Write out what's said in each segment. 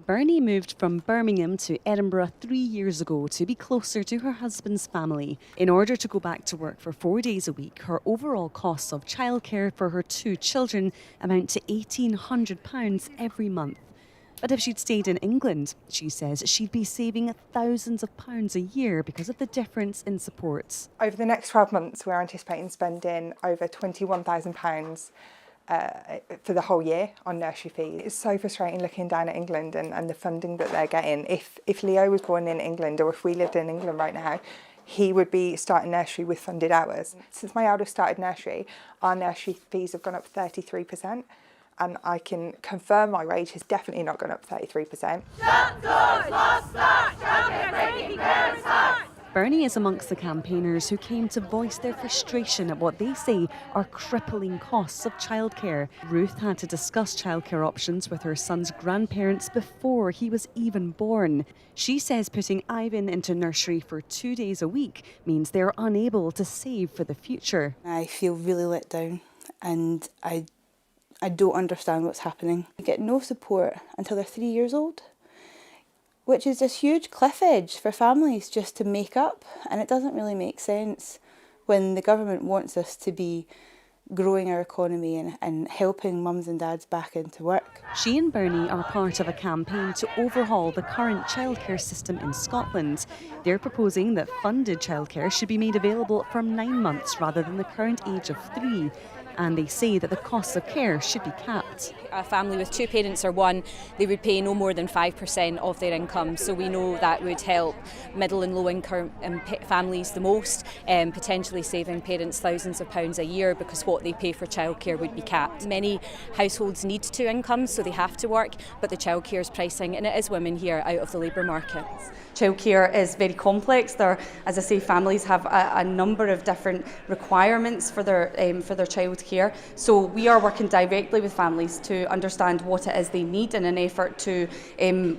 Bernie moved from Birmingham to Edinburgh 3 years ago to be closer to her husband's family. In order to go back to work for 4 days a week, her overall costs of childcare for her 2 children amount to £1,800 every month. But if she'd stayed in England, she says she'd be saving thousands of pounds a year because of the difference in supports. Over the next 12 months, we're anticipating spending over £21,000 for the whole year on nursery fees. It's so frustrating looking down at England and the funding that they're getting. If Leo was born in England, or if we lived in England right now, he would be starting nursery with funded hours. Since my eldest started nursery, our nursery fees have gone up 33%. And I can confirm my wage has definitely not gone up 33%. Bernie is amongst the campaigners who came to voice their frustration at what they say are crippling costs of childcare. Ruth had to discuss childcare options with her son's grandparents before he was even born. She says putting Ivan into nursery for 2 days a week means they're unable to save for the future. I feel really let down, and I don't understand what's happening. I get no support until they're 3 years old, which is this huge cliff edge for families just to make up. And it doesn't really make sense when the government wants us to be growing our economy and helping mums and dads back into work. She and Bernie are part of a campaign to overhaul the current childcare system in Scotland. They're proposing that funded childcare should be made available from 9 months rather than the current age of 3. And they say that the costs of care should be capped. A family with 2 parents or one, they would pay no more than 5% of their income. So we know that would help middle and low income families the most, potentially saving parents thousands of pounds a year because what they pay for childcare would be capped. Many households need 2 incomes, so they have to work, but the childcare is pricing, and it is women here out of the labour market. Childcare is very complex. There, as I say, families have a number of different requirements for their childcare. So we are working directly with families to understand what it is they need in an effort to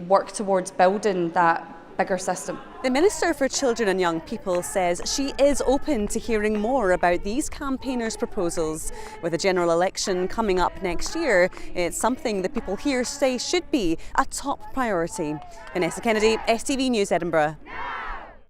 work towards building that bigger system. The Minister for Children and Young People says she is open to hearing more about these campaigners' proposals. With a general election coming up next year, it's something that people here say should be a top priority. Vanessa Kennedy, STV News, Edinburgh.